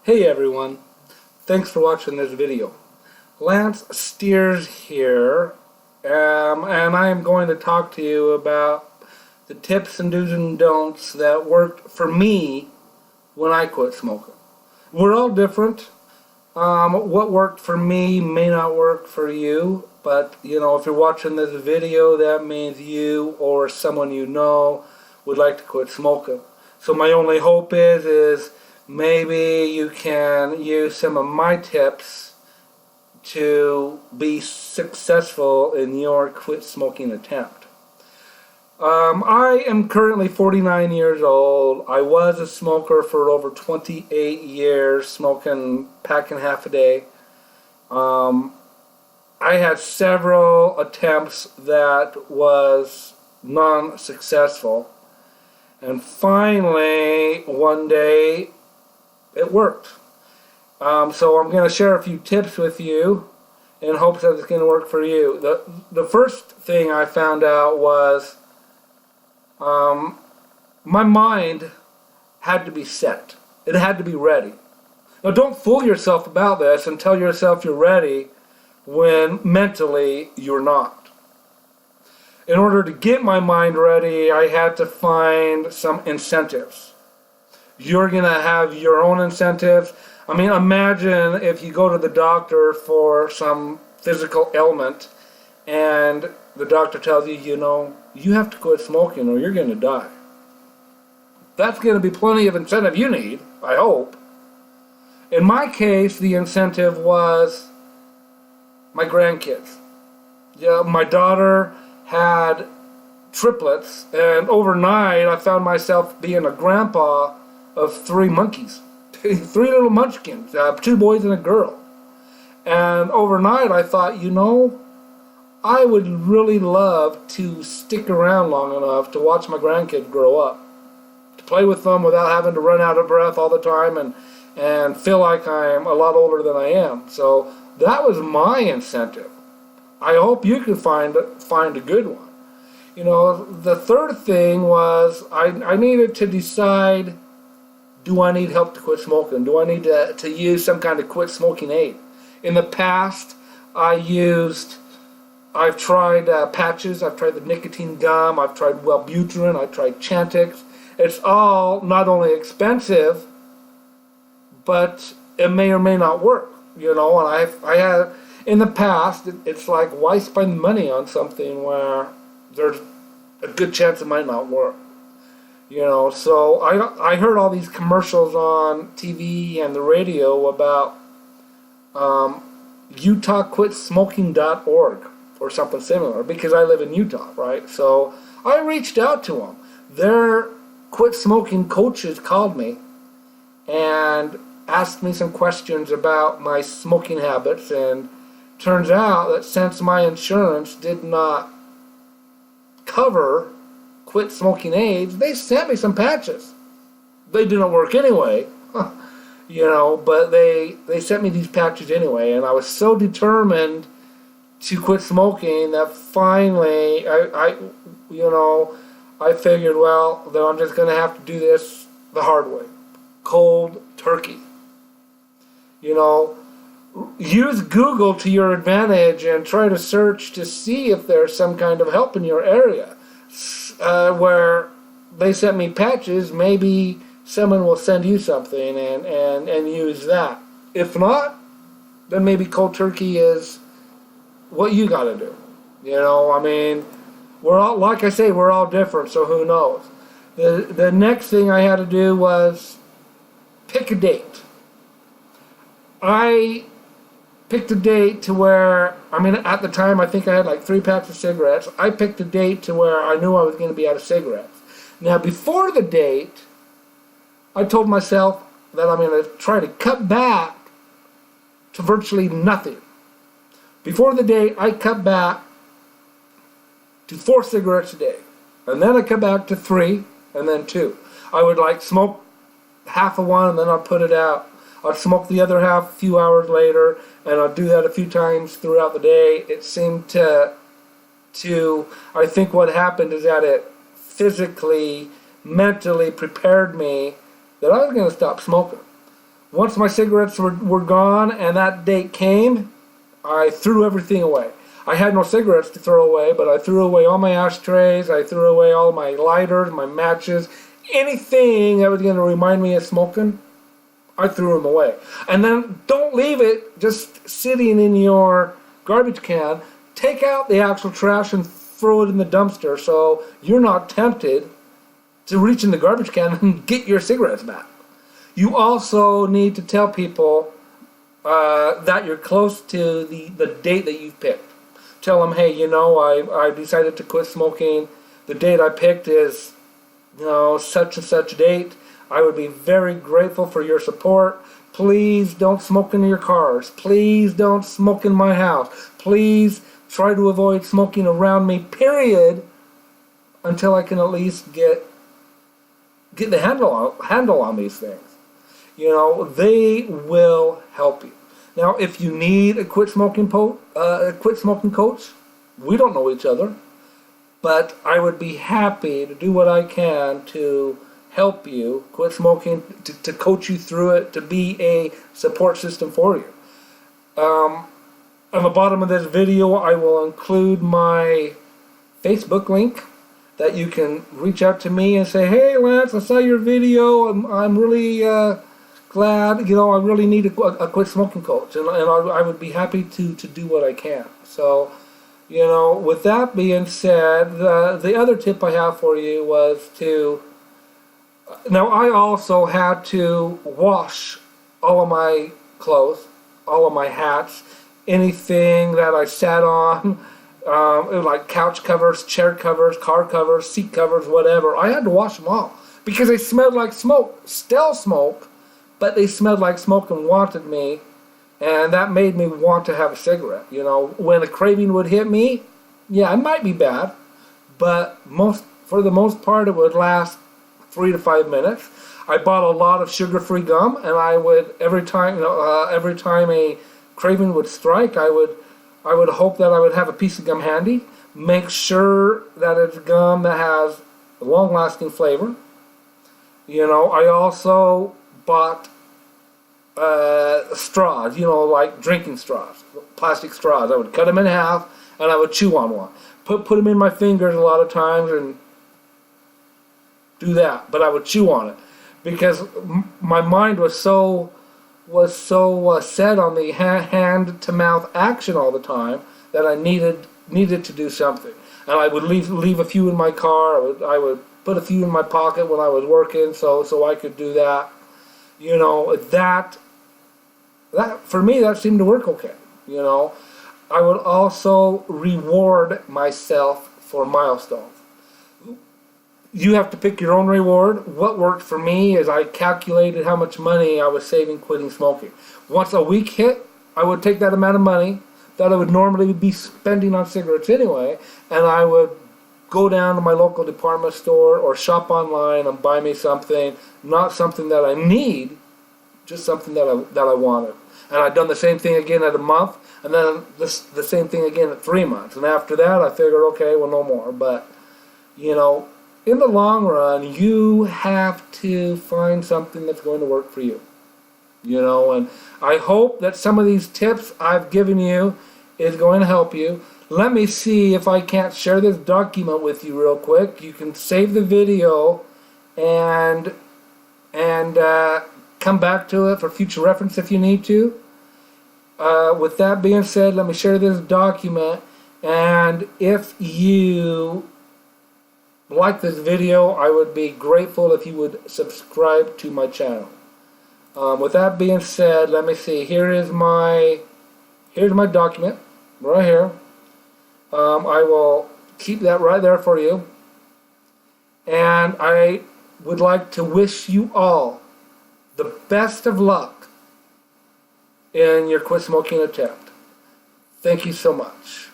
Hey everyone, thanks for watching this video. Lance Stears here, and I am going to talk to you about the tips and do's and don'ts that worked for me when I quit smoking. We're all different. What worked for me may not work for you, but if you're watching this video, that means you or someone you know would like to quit smoking. So my only hope is maybe you can use some of my tips to be successful in your quit smoking attempt. I am currently 49 years old. I was a smoker for over 28 years, smoking pack and half a day. I had several attempts that was non-successful, and finally one day it worked. So I'm going to share a few tips with you in hopes that it's going to work for you. The first thing I found out was my mind had to be set. It had to be ready. Now don't fool yourself about this and tell yourself you're ready when mentally you're not. In order to get my mind ready, I had to find some incentives. You're going to have your own incentives. I mean, imagine if you go to the doctor for some physical ailment and the doctor tells you, you have to quit smoking or you're going to die. That's going to be plenty of incentive you need, I hope. In my case, the incentive was my grandkids. My daughter had triplets, and overnight I found myself being a grandpa of 3 monkeys, 3 little munchkins, 2 boys and a girl. And overnight I thought, I would really love to stick around long enough to watch my grandkids grow up, to play with them without having to run out of breath all the time and feel like I'm a lot older than I am. So that was my incentive. I hope you can find a good one. The third thing was I needed to decide, do I need help to quit smoking? Do I need to use some kind of quit smoking aid? In the past, I've tried patches, I've tried the nicotine gum, I've tried Wellbutrin, I've tried Chantix. It's all not only expensive, but it may or may not work. And I had in the past, it's like, why spend money on something where there's a good chance it might not work? So I heard all these commercials on TV and the radio about UtahQuitSmoking.org or something similar, because I live in Utah, right? So I reached out to them. Their quit smoking coaches called me and asked me some questions about my smoking habits, and turns out that since my insurance did not cover quit smoking aids, they sent me some patches. They didn't work anyway, but they sent me these patches anyway, and I was so determined to quit smoking that finally I figured, well, then I'm just going to have to do this the hard way, cold turkey. Use Google to your advantage and try to search to see if there's some kind of help in your area. Where they sent me patches, maybe someone will send you something and use that. If not, then maybe cold turkey is what you got to do. We're all, like I say, we're all different, so who knows. The next thing I had to do was pick a date. I picked a date to where, at the time I think I had like 3 packs of cigarettes. I picked a date to where I knew I was going to be out of cigarettes. Now before the date, I told myself that I'm going to try to cut back to virtually nothing. Before the date, I cut back to 4 cigarettes a day. And then I cut back to 3, and then 2. I would smoke half of one and then I'd put it out. I'd smoke the other half a few hours later, and I'd do that a few times throughout the day. It seemed to I think what happened is that it physically, mentally prepared me that I was going to stop smoking. Once my cigarettes were gone and that date came, I threw everything away. I had no cigarettes to throw away, but I threw away all my ashtrays, I threw away all my lighters, my matches, anything that was going to remind me of smoking, I threw them away. And then don't leave it just sitting in your garbage can. Take out the actual trash and throw it in the dumpster so you're not tempted to reach in the garbage can and get your cigarettes back. You also need to tell people that you're close to the date that you've picked. Tell them, hey, I decided to quit smoking. The date I picked is, such and such date. I would be very grateful for your support. Please don't smoke in your cars. Please don't smoke in my house. Please try to avoid smoking around me, period, until I can at least get the handle on these things. They will help you. Now, if you need a quit smoking coach, we don't know each other, but I would be happy to do what I can to help you quit smoking, to coach you through it, to be a support system for you. On the bottom of this video, I will include my Facebook link that you can reach out to me and say, hey, Lance, I saw your video. I'm really glad, I really need a quit smoking coach, and I would be happy to do what I can. So, with that being said, the other tip I have for you was now I also had to wash all of my clothes, all of my hats, anything that I sat on, like couch covers, chair covers, car covers, seat covers, whatever. I had to wash them all because they smelled like smoke, still smoke, but they smelled like smoke and wanted me, and that made me want to have a cigarette. When a craving would hit me, yeah, it might be bad, but for the most part, it would last 3 to 5 minutes. I bought a lot of sugar-free gum, and I would every time a craving would strike, I would hope that I would have a piece of gum handy. Make sure that it's gum that has a long-lasting flavor. I also bought straws, like drinking straws, plastic straws. I would cut them in half and I would chew on one. Put them in my fingers a lot of times and do that, but I would chew on it because my mind was so set on the hand to mouth action all the time that I needed to do something. And I would leave a few in my car. I would put a few in my pocket when I was working so I could do that. That for me, that seemed to work okay. I would also reward myself for milestones. You have to pick your own reward. What worked for me is I calculated how much money I was saving quitting smoking. Once a week hit, I would take that amount of money that I would normally be spending on cigarettes anyway, and I would go down to my local department store or shop online and buy me something, not something that I need, just something that I wanted. And I'd done the same thing again at a month, and then the same thing again at 3 months. And after that, I figured, okay, well, no more. But, in the long run, you have to find something that's going to work for you. And I hope that some of these tips I've given you is going to help you. Let me see if I can't share this document with you real quick. You can save the video and come back to it for future reference if you need to. With that being said, let me share this document, and if you like this video, I would be grateful if you would subscribe to my channel. With that being said, let me see. Here's my document right here. I will keep that right there for you, and I would like to wish you all the best of luck in your quit smoking attempt. Thank you so much.